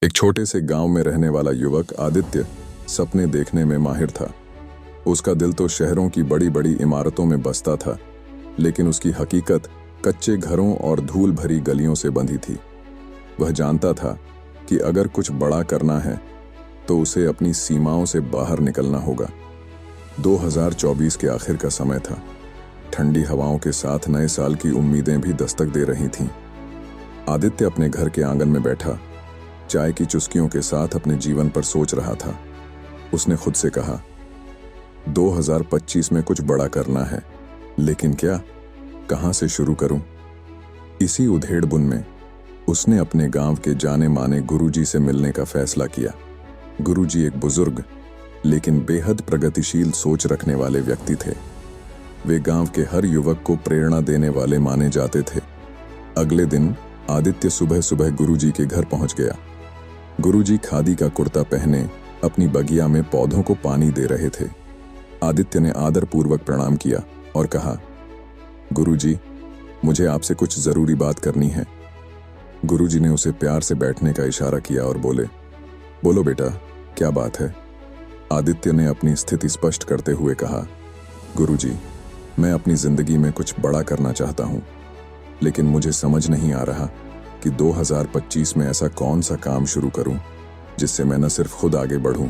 एक छोटे से गांव में रहने वाला युवक आदित्य सपने देखने में माहिर था। उसका दिल तो शहरों की बड़ी बड़ी इमारतों में बसता था, लेकिन उसकी हकीकत कच्चे घरों और धूल भरी गलियों से बंधी थी। वह जानता था कि अगर कुछ बड़ा करना है तो उसे अपनी सीमाओं से बाहर निकलना होगा। 2024 के आखिर का समय था। ठंडी हवाओं के साथ नए साल की उम्मीदें भी दस्तक दे रही थीं। आदित्य अपने घर के आंगन में बैठा चाय की चुस्कियों के साथ अपने जीवन पर सोच रहा था। उसने खुद से कहा, 2025 में कुछ बड़ा करना है, लेकिन क्या, कहां से शुरू करूं? इसी उधेड़-बुन में उसने अपने गांव के जाने माने गुरुजी से मिलने का फैसला किया। गुरुजी एक बुजुर्ग लेकिन बेहद प्रगतिशील सोच रखने वाले व्यक्ति थे। वे गांव के हर युवक को प्रेरणा देने वाले माने जाते थे। अगले दिन आदित्य सुबह सुबह गुरुजी के घर पहुंच गया। गुरुजी खादी का कुर्ता पहने अपनी बगिया में पौधों को पानी दे रहे थे। आदित्य ने आदरपूर्वक प्रणाम किया और कहा, गुरुजी, मुझे आपसे कुछ जरूरी बात करनी है। गुरुजी ने उसे प्यार से बैठने का इशारा किया और बोले, बोलो बेटा, क्या बात है? आदित्य ने अपनी स्थिति स्पष्ट करते हुए कहा, गुरुजी, मैं अपनी जिंदगी में कुछ बड़ा करना चाहता हूं, लेकिन मुझे समझ नहीं आ रहा कि 2025 में ऐसा कौन सा काम शुरू करूं जिससे मैं न सिर्फ खुद आगे बढ़ूं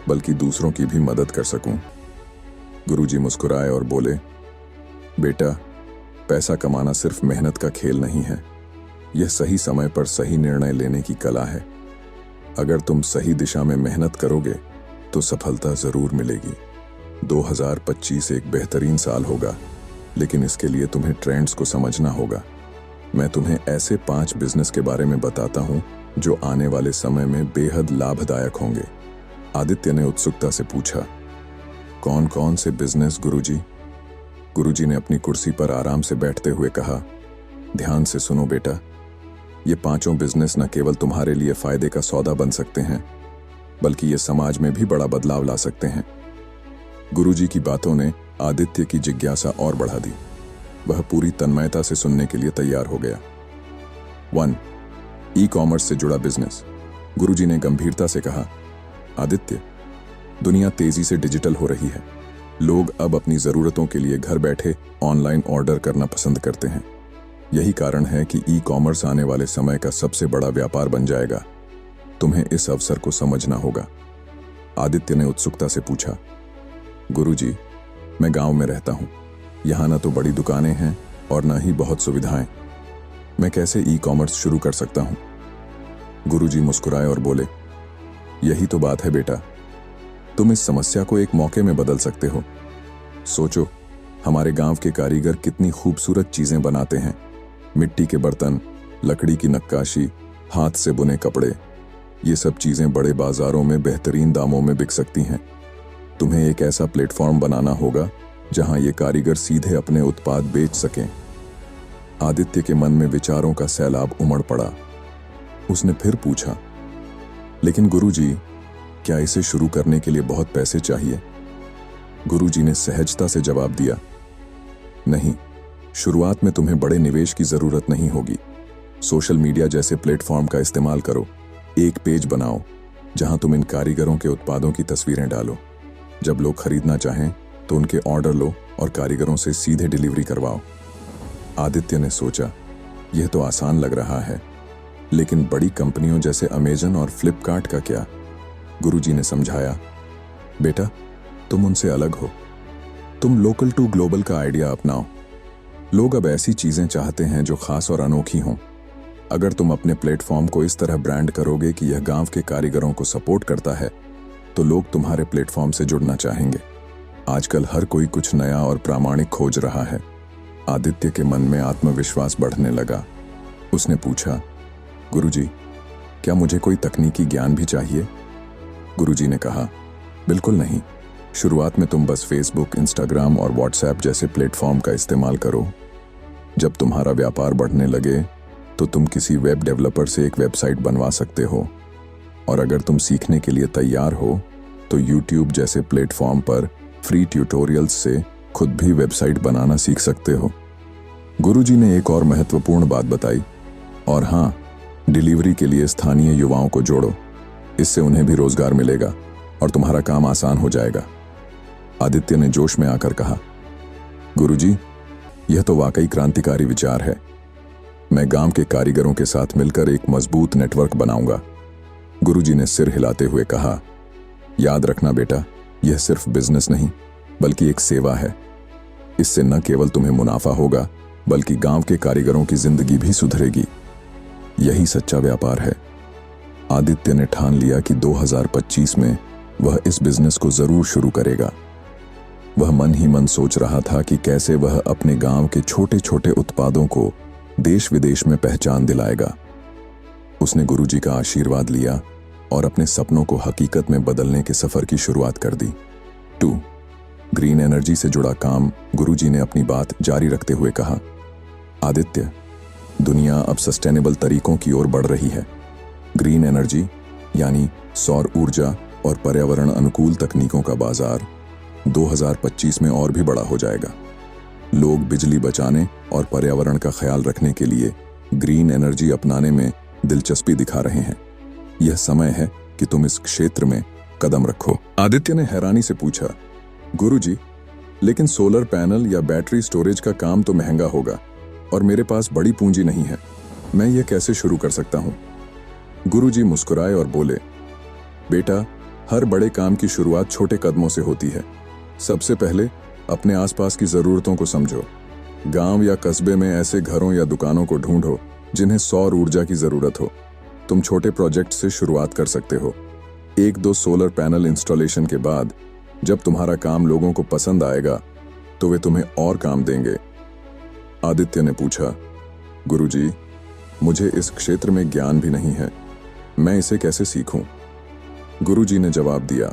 बल्कि दूसरों की भी मदद कर सकूं। गुरुजी मुस्कुराए और बोले, बेटा, पैसा कमाना सिर्फ मेहनत का खेल नहीं है, यह सही समय पर सही निर्णय लेने की कला है। अगर तुम सही दिशा में मेहनत करोगे तो सफलता जरूर मिलेगी। 2025 एक बेहतरीन साल होगा, लेकिन इसके लिए तुम्हें ट्रेंड्स को समझना होगा। मैं तुम्हें ऐसे 5 बिजनेस के बारे में बताता हूं जो आने वाले समय में बेहद लाभदायक होंगे। आदित्य ने उत्सुकता से पूछा, कौन कौन से बिजनेस गुरुजी? गुरुजी ने अपनी कुर्सी पर आराम से बैठते हुए कहा, ध्यान से सुनो बेटा, ये 5 बिजनेस न केवल तुम्हारे लिए फायदे का सौदा बन सकते हैं, बल्कि ये समाज में भी बड़ा बदलाव ला सकते हैं। गुरुजी की बातों ने आदित्य की जिज्ञासा और बढ़ा दी। वह पूरी तन्मयता से सुनने के लिए तैयार हो गया। 1. ई-कॉमर्स से जुड़ा बिजनेस। गुरुजी ने गंभीरता से कहा, आदित्य, दुनिया तेजी से डिजिटल हो रही है। लोग अब अपनी जरूरतों के लिए घर बैठे ऑनलाइन ऑर्डर करना पसंद करते हैं। यही कारण है कि ई-कॉमर्स आने वाले समय का सबसे बड़ा व्यापार बन जाएगा। तुम्हें इस अवसर को समझना होगा। आदित्य ने उत्सुकता से पूछा, गुरुजी, मैं गांव में रहता हूं। यहां न तो बड़ी दुकानें हैं और न ही बहुत सुविधाएं। मैं कैसे ई-कॉमर्स शुरू कर सकता हूं? गुरुजी मुस्कुराए और बोले, यही तो बात है बेटा, तुम इस समस्या को एक मौके में बदल सकते हो। सोचो, हमारे गांव के कारीगर कितनी खूबसूरत चीजें बनाते हैं। मिट्टी के बर्तन, लकड़ी की नक्काशी, हाथ से बुने कपड़े, ये सब चीजें बड़े बाजारों में बेहतरीन दामों में बिक सकती हैं। तुम्हें एक ऐसा प्लेटफॉर्म बनाना होगा जहां ये कारीगर सीधे अपने उत्पाद बेच सकें। आदित्य के मन में विचारों का सैलाब उमड़ पड़ा। उसने फिर पूछा, लेकिन गुरुजी, क्या इसे शुरू करने के लिए बहुत पैसे चाहिए? गुरुजी ने सहजता से जवाब दिया, नहीं, शुरुआत में तुम्हें बड़े निवेश की जरूरत नहीं होगी। सोशल मीडिया जैसे प्लेटफॉर्म का इस्तेमाल करो। एक पेज बनाओ जहां तुम इन कारीगरों के उत्पादों की तस्वीरें डालो। जब लोग खरीदना चाहें तो उनके ऑर्डर लो और कारीगरों से सीधे डिलीवरी करवाओ। आदित्य ने सोचा, यह तो आसान लग रहा है, लेकिन बड़ी कंपनियों जैसे अमेजन और फ्लिपकार्ट का क्या? गुरुजी ने समझाया, बेटा, तुम उनसे अलग हो। तुम लोकल टू ग्लोबल का आइडिया अपनाओ। लोग अब ऐसी चीजें चाहते हैं जो खास और अनोखी हों। अगर तुम अपने प्लेटफॉर्म को इस तरह ब्रांड करोगे कि यह गांव के कारीगरों को सपोर्ट करता है, तो लोग तुम्हारे प्लेटफॉर्म से जुड़ना चाहेंगे। आजकल हर कोई कुछ नया और प्रामाणिक खोज रहा है। आदित्य के मन में आत्मविश्वास बढ़ने लगा। उसने पूछा, गुरुजी, क्या मुझे कोई तकनीकी ज्ञान भी चाहिए? गुरुजी ने कहा, बिल्कुल नहीं। शुरुआत में तुम बस फेसबुक, इंस्टाग्राम और व्हाट्सएप जैसे प्लेटफॉर्म का इस्तेमाल करो। जब तुम्हारा व्यापार बढ़ने लगे तो तुम किसी वेब डेवलपर से एक वेबसाइट बनवा सकते हो। और अगर तुम सीखने के लिए तैयार हो तो यूट्यूब जैसे प्लेटफॉर्म पर फ्री ट्यूटोरियल्स से खुद भी वेबसाइट बनाना सीख सकते हो। गुरुजी ने एक और महत्वपूर्ण बात बताई, और हाँ, डिलीवरी के लिए स्थानीय युवाओं को जोड़ो, इससे उन्हें भी रोजगार मिलेगा और तुम्हारा काम आसान हो जाएगा। आदित्य ने जोश में आकर कहा, गुरुजी, यह तो वाकई क्रांतिकारी विचार है। मैं गांव के कारीगरों के साथ मिलकर एक मजबूत नेटवर्क बनाऊंगा। गुरुजी ने सिर हिलाते हुए कहा, याद रखना बेटा, यह सिर्फ बिजनेस नहीं बल्कि एक सेवा है। इससे न केवल तुम्हें मुनाफा होगा बल्कि गांव के कारीगरों की जिंदगी भी सुधरेगी। यही सच्चा व्यापार है। आदित्य ने ठान लिया कि 2025 में वह इस बिजनेस को जरूर शुरू करेगा। वह मन ही मन सोच रहा था कि कैसे वह अपने गांव के छोटे छोटे उत्पादों को देश विदेश में पहचान दिलाएगा। उसने गुरुजी का आशीर्वाद लिया और अपने सपनों को हकीकत में बदलने के सफर की शुरुआत कर दी। 2. ग्रीन एनर्जी से जुड़ा काम। गुरुजी ने अपनी बात जारी रखते हुए कहा, आदित्य, दुनिया अब सस्टेनेबल तरीकों की ओर बढ़ रही है। ग्रीन एनर्जी यानी सौर ऊर्जा और पर्यावरण अनुकूल तकनीकों का बाजार 2025 में और भी बड़ा हो जाएगा। लोग बिजली बचाने और पर्यावरण का ख्याल रखने के लिए ग्रीन एनर्जी अपनाने में दिलचस्पी दिखा रहे हैं। यह समय है कि तुम इस क्षेत्र में कदम रखो। आदित्य ने हैरानी से पूछा, गुरुजी, लेकिन सोलर पैनल या बैटरी स्टोरेज का काम तो महंगा होगा और मेरे पास बड़ी पूंजी नहीं है। मैं यह कैसे शुरू कर सकता हूं? गुरुजी मुस्कुराए और बोले, बेटा, हर बड़े काम की शुरुआत छोटे कदमों से होती है। सबसे पहले अपने आसपास की जरूरतों को समझो। गांव या कस्बे में ऐसे घरों या दुकानों को ढूंढो जिन्हें सौर ऊर्जा की जरूरत हो। तुम छोटे प्रोजेक्ट से शुरुआत कर सकते हो। 1-2 सोलर पैनल इंस्टॉलेशन के बाद जब तुम्हारा काम लोगों को पसंद आएगा तो वे तुम्हें और काम देंगे। आदित्य ने पूछा, गुरुजी, मुझे इस क्षेत्र में ज्ञान भी नहीं है, मैं इसे कैसे सीखूं? गुरुजी ने जवाब दिया,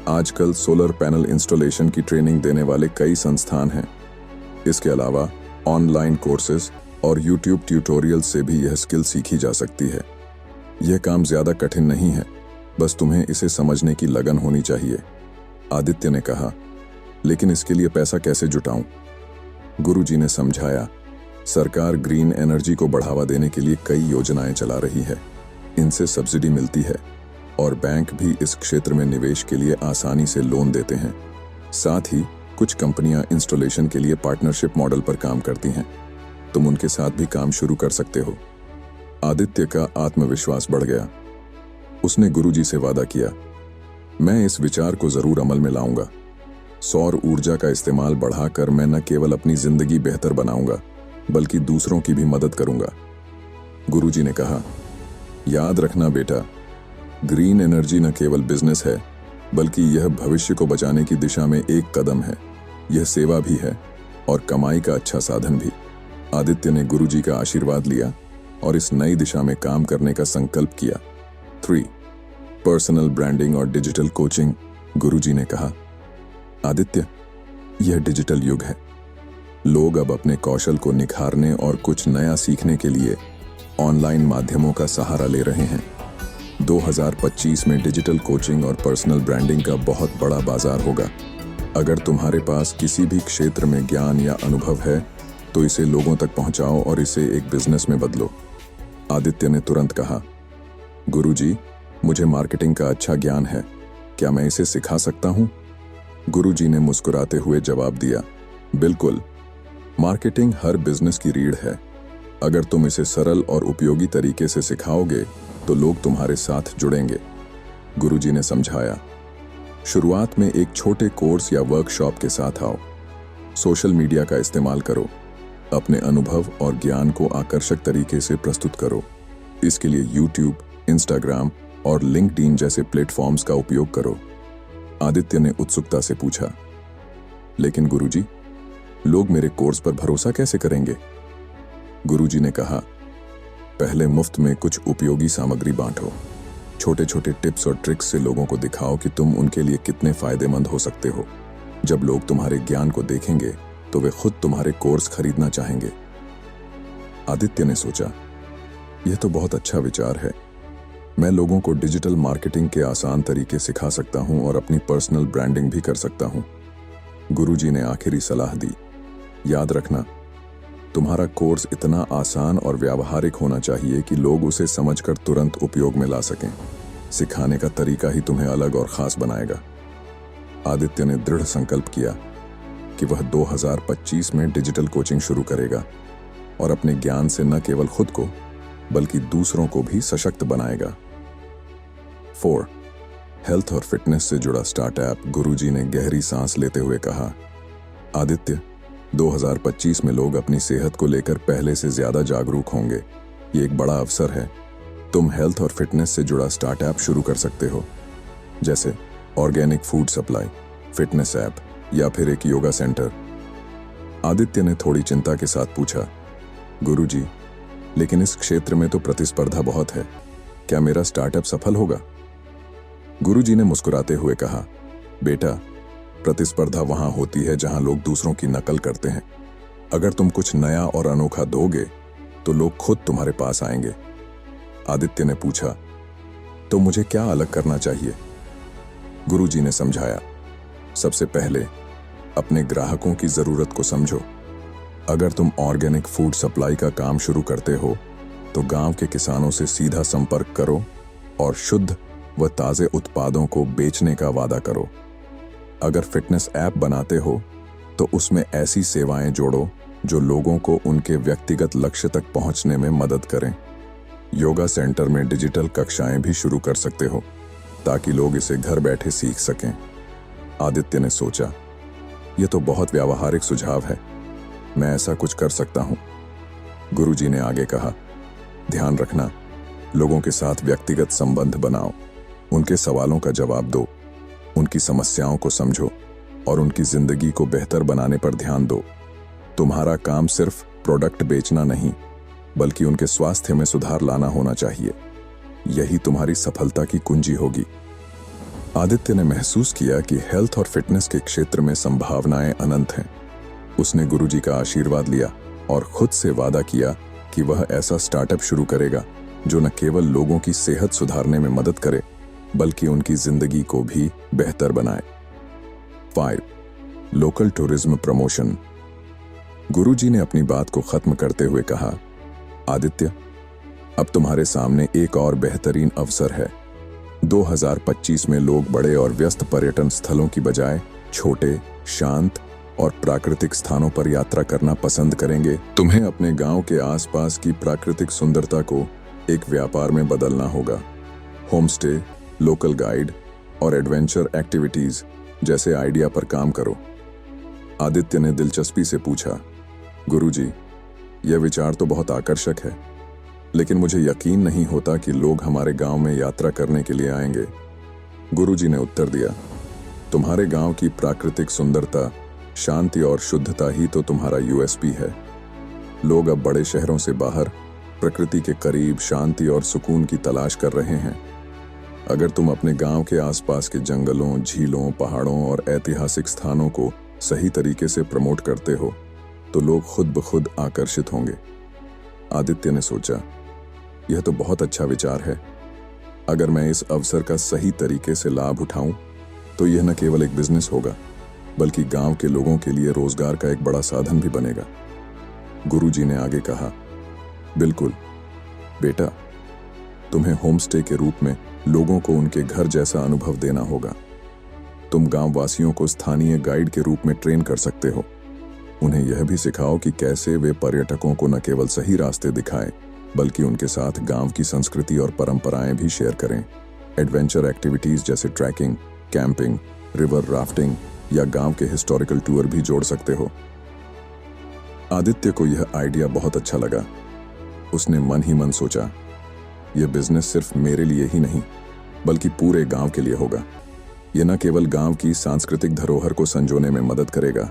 आजकल सोलर पैनल इंस्टॉलेशन की ट्रेनिंग देने वाले कई संस्थान हैं। इसके अलावा ऑनलाइन कोर्सेज और यूट्यूब ट्यूटोरियल से भी यह स्किल सीखी जा सकती है। यह काम ज्यादा कठिन नहीं है, बस तुम्हें इसे समझने की लगन होनी चाहिए। आदित्य ने कहा, लेकिन इसके लिए पैसा कैसे जुटाऊं? गुरुजी ने समझाया, सरकार ग्रीन एनर्जी को बढ़ावा देने के लिए कई योजनाएं चला रही है। इनसे सब्सिडी मिलती है और बैंक भी इस क्षेत्र में निवेश के लिए आसानी से लोन देते हैं। साथ ही कुछ कंपनियां इंस्टॉलेशन के लिए पार्टनरशिप मॉडल पर काम करती हैं। तुम उनके साथ भी काम शुरू कर सकते हो। आदित्य का आत्मविश्वास बढ़ गया। उसने गुरुजी से वादा किया, मैं इस विचार को जरूर अमल में लाऊंगा। सौर ऊर्जा का इस्तेमाल बढ़ाकर मैं न केवल अपनी जिंदगी बेहतर बनाऊंगा बल्कि दूसरों की भी मदद करूंगा। गुरुजी ने कहा, याद रखना बेटा, ग्रीन एनर्जी न केवल बिजनेस है बल्कि यह भविष्य को बचाने की दिशा में एक कदम है। यह सेवा भी है और कमाई का अच्छा साधन भी। आदित्य ने गुरुजी का आशीर्वाद लिया और इस नई दिशा में काम करने का संकल्प किया। 3. पर्सनल ब्रांडिंग और डिजिटल कोचिंग। गुरुजी ने कहा, आदित्य, यह डिजिटल युग है। लोग अब अपने कौशल को निखारने और कुछ नया सीखने के लिए ऑनलाइन माध्यमों का सहारा ले रहे हैं। 2025 में डिजिटल कोचिंग और पर्सनल ब्रांडिंग का बहुत बड़ा बाजार होगा। अगर तुम्हारे पास किसी भी क्षेत्र में ज्ञान या अनुभव है तो इसे लोगों तक पहुंचाओ और इसे एक बिजनेस में बदलो। आदित्य ने तुरंत कहा, गुरुजी, मुझे मार्केटिंग का अच्छा ज्ञान है, क्या मैं इसे सिखा सकता हूं? गुरुजी ने मुस्कुराते हुए जवाब दिया, बिल्कुल। मार्केटिंग हर बिजनेस की रीढ़ है। अगर तुम इसे सरल और उपयोगी तरीके से सिखाओगे तो लोग तुम्हारे साथ जुड़ेंगे। गुरुजी ने समझाया, शुरुआत में एक छोटे कोर्स या वर्कशॉप के साथ आओ। सोशल मीडिया का इस्तेमाल करो। अपने अनुभव और ज्ञान को आकर्षक तरीके से प्रस्तुत करो। इसके लिए यूट्यूब, इंस्टाग्राम और लिंक्डइन जैसे प्लेटफॉर्म्स का उपयोग करो। आदित्य ने उत्सुकता से पूछा, लेकिन गुरुजी, लोग मेरे कोर्स पर भरोसा कैसे करेंगे? गुरुजी ने कहा, पहले मुफ्त में कुछ उपयोगी सामग्री बांटो। छोटे छोटे टिप्स और ट्रिक्स से लोगों को दिखाओ कि तुम उनके लिए कितने फायदेमंद हो सकते हो। जब लोग तुम्हारे ज्ञान को देखेंगे तो वे खुद तुम्हारे कोर्स खरीदना चाहेंगे। आदित्य ने सोचा, यह तो बहुत अच्छा विचार है। मैं लोगों को डिजिटल मार्केटिंग के आसान तरीके सिखा सकता हूं और अपनी पर्सनल ब्रांडिंग भी कर सकता हूं। गुरुजी ने आखिरी सलाह दी, याद रखना, तुम्हारा कोर्स इतना आसान और व्यावहारिक होना चाहिए कि लोग उसे समझकर तुरंत उपयोग में ला सकें। सिखाने का तरीका ही तुम्हें अलग और ख़ास बनाएगा। आदित्य ने दृढ़ संकल्प किया कि वह 2025 में डिजिटल कोचिंग शुरू करेगा और अपने ज्ञान से न केवल खुद को बल्कि दूसरों को भी सशक्त बनाएगा। 4. हेल्थ और फिटनेस से जुड़ा स्टार्टअप। गुरुजी ने गहरी सांस लेते हुए कहा, आदित्य, 2025 में लोग अपनी सेहत को लेकर पहले से ज्यादा जागरूक होंगे। ये एक बड़ा अवसर है। तुम हेल्थ और फिटनेस से जुड़ा स्टार्टअप शुरू कर सकते हो, जैसे organic food supply, fitness app या फिर एक योगा सेंटर। आदित्य ने थोड़ी चिंता के साथ पूछा, गुरुजी, लेकिन इस क्षेत्र में तो प्रतिस्पर्धा बहुत है। क्या मेरा स्टार्टअप सफल होगा? गुरुजी ने मुस्कुराते हुए कहा, बेटा, प्रतिस्पर्धा वहां होती है जहां लोग दूसरों की नकल करते हैं। अगर तुम कुछ नया और अनोखा दोगे तो लोग खुद तुम्हारे पास आएंगे। आदित्य ने पूछा, तो मुझे क्या अलग करना चाहिए? गुरुजी ने समझाया, सबसे पहले अपने ग्राहकों की जरूरत को समझो। अगर तुम ऑर्गेनिक फूड सप्लाई का काम शुरू करते हो तो गांव के किसानों से सीधा संपर्क करो और शुद्ध व ताजे उत्पादों को बेचने का वादा करो। अगर फिटनेस ऐप बनाते हो तो उसमें ऐसी सेवाएं जोड़ो जो लोगों को उनके व्यक्तिगत लक्ष्य तक पहुंचने में मदद करें। योगा सेंटर में डिजिटल कक्षाएं भी शुरू कर सकते हो ताकि लोग इसे घर बैठे सीख सकें। आदित्य ने सोचा, यह तो बहुत व्यावहारिक सुझाव है, मैं ऐसा कुछ कर सकता हूं। गुरुजी ने आगे कहा, ध्यान रखना, लोगों के साथ व्यक्तिगत संबंध बनाओ, उनके सवालों का जवाब दो, उनकी समस्याओं को समझो और उनकी जिंदगी को बेहतर बनाने पर ध्यान दो। तुम्हारा काम सिर्फ प्रोडक्ट बेचना नहीं, बल्कि उनके स्वास्थ्य में सुधार लाना होना चाहिए। यही तुम्हारी सफलता की कुंजी होगी। आदित्य ने महसूस किया कि हेल्थ और फिटनेस के क्षेत्र में संभावनाएं अनंत हैं। उसने गुरुजी का आशीर्वाद लिया और खुद से वादा किया कि वह ऐसा स्टार्टअप शुरू करेगा जो न केवल लोगों की सेहत सुधारने में मदद करे बल्कि उनकी जिंदगी को भी बेहतर बनाए। 5. Local tourism promotion. गुरुजी ने अपनी बात को खत्म करते हुए कहा, आदित्य, अब तुम्हारे सामने एक और बेहतरीन अवसर है। 2025 में लोग बड़े और व्यस्त पर्यटन स्थलों की बजाय छोटे, शांत और प्राकृतिक स्थानों पर यात्रा करना पसंद करेंगे। तुम्हें अपने गांव के आसपास की प्राकृतिक सुंदरता को एक व्यापार में बदलना होगा। होमस्टे, लोकल गाइड और एडवेंचर एक्टिविटीज जैसे आइडिया पर काम करो। आदित्य ने दिलचस्पी से पूछा, गुरुजी, यह विचार तो बहुत आकर्षक है, लेकिन मुझे यकीन नहीं होता कि लोग हमारे गांव में यात्रा करने के लिए आएंगे। गुरुजी ने उत्तर दिया, तुम्हारे गांव की प्राकृतिक सुंदरता, शांति और शुद्धता ही तो तुम्हारा यूएसपी है। लोग अब बड़े शहरों से बाहर प्रकृति के करीब शांति और सुकून की तलाश कर रहे हैं। अगर तुम अपने गांव के आसपास के जंगलों, झीलों, पहाड़ों और ऐतिहासिक स्थानों को सही तरीके से प्रमोट करते हो तो लोग खुद ब खुद आकर्षित होंगे। आदित्य ने सोचा, यह तो बहुत अच्छा विचार है। अगर मैं इस अवसर का सही तरीके से लाभ उठाऊं तो यह न केवल एक बिजनेस होगा बल्कि गांव के लोगों के लिए रोजगार का एक बड़ा साधन भी बनेगा। गुरुजी ने आगे कहा, बिल्कुल बेटा, तुम्हें होमस्टे के रूप में लोगों को उनके घर जैसा अनुभव देना होगा। तुम गांव वासियों को स्थानीय गाइड के रूप में ट्रेन कर सकते हो। उन्हें यह भी सिखाओ कि कैसे वे पर्यटकों को न केवल सही रास्ते दिखाएं बल्कि उनके साथ गांव की संस्कृति और परंपराएं भी शेयर करें। एडवेंचर एक्टिविटीज जैसे ट्रैकिंग, कैंपिंग, रिवर राफ्टिंग या गांव के हिस्टोरिकल टूर भी जोड़ सकते हो। आदित्य को यह आइडिया बहुत अच्छा लगा। उसने मन ही मन सोचा, यह बिजनेस सिर्फ मेरे लिए ही नहीं बल्कि पूरे गांव के लिए होगा। यह न केवल गांव की सांस्कृतिक धरोहर को संजोने में मदद करेगा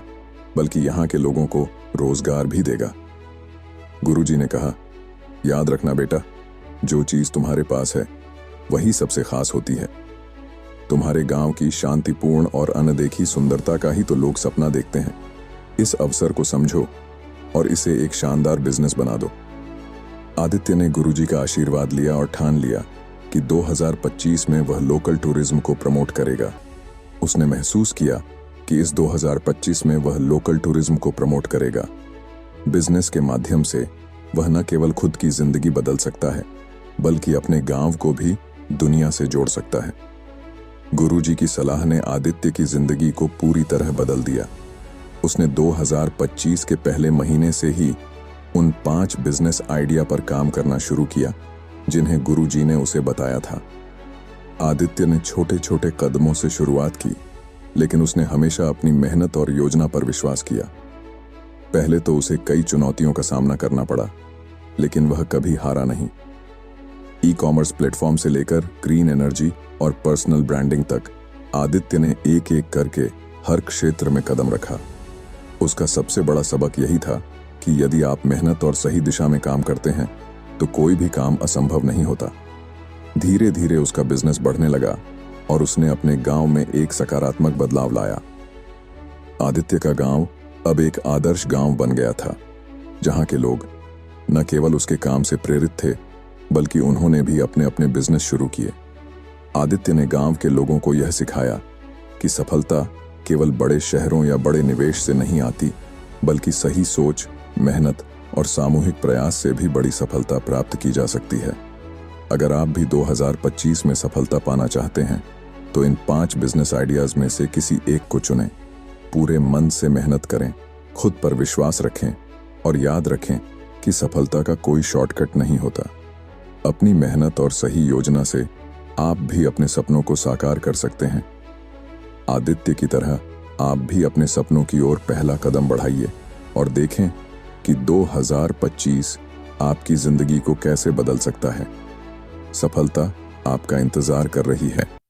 बल्कि यहाँ के लोगों को रोजगार भी देगा। गुरुजी ने कहा, याद रखना बेटा, जो चीज तुम्हारे पास है वही सबसे खास होती है। तुम्हारे गांव की शांतिपूर्ण और अनदेखी सुंदरता का ही तो लोग सपना देखते हैं। इस अवसर को समझो और इसे एक शानदार बिजनेस बना दो। आदित्य ने गुरुजी का आशीर्वाद लिया और ठान लिया कि 2025 में वह लोकल टूरिज्म को प्रमोट करेगा। उसने महसूस किया कि इस 2025 में वह लोकल टूरिज्म को प्रमोट करेगा। बिजनेस के माध्यम से वह न केवल खुद की जिंदगी बदल सकता है, बल्कि अपने गांव को भी दुनिया से जोड़ सकता है। गुरुजी की सलाह ने आदित्य की जिंदगी को पूरी तरह बदल दिया। उसने 2025 के पहले महीने से ही उन 5 बिजनेस आइडिया पर काम करना शुरू किया जिन्हें गुरुजी ने उसे बताया था। आदित्य ने छोटे छोटे कदमों से शुरुआत की, लेकिन उसने हमेशा अपनी मेहनत और योजना पर विश्वास किया। पहले तो उसे कई चुनौतियों का सामना करना पड़ा, लेकिन वह कभी हारा नहीं। ई-कॉमर्स प्लेटफॉर्म से लेकर ग्रीन एनर्जी और पर्सनल ब्रांडिंग तक आदित्य ने एक एक करके हर क्षेत्र में कदम रखा। उसका सबसे बड़ा सबक यही था कि यदि आप मेहनत और सही दिशा में काम करते हैं तो कोई भी काम असंभव नहीं होता। धीरे धीरे उसका बिजनेस बढ़ने लगा और उसने अपने गांव में एक सकारात्मक बदलाव लाया। आदित्य का गांव अब एक आदर्श गांव बन गया था, जहां के लोग न केवल उसके काम से प्रेरित थे, बल्कि उन्होंने भी अपने अपने बिजनेस शुरू किए। आदित्य ने गांव के लोगों को यह सिखाया कि सफलता केवल बड़े शहरों या बड़े निवेश से नहीं आती, बल्कि सही सोच, मेहनत और सामूहिक प्रयास से भी बड़ी सफलता प्राप्त की जा सकती है। अगर आप भी 2025 में सफलता पाना चाहते हैं तो इन 5 बिजनेस आइडियाज में से किसी एक को चुनें। पूरे मन से मेहनत करें, खुद पर विश्वास रखें और याद रखें कि सफलता का कोई शॉर्टकट नहीं होता। अपनी मेहनत और सही योजना से आप भी अपने सपनों को साकार कर सकते हैं। आदित्य की तरह आप भी अपने सपनों की ओर पहला कदम बढ़ाइए और देखें कि 2025 आपकी जिंदगी को कैसे बदल सकता है। सफलता आपका इंतजार कर रही है।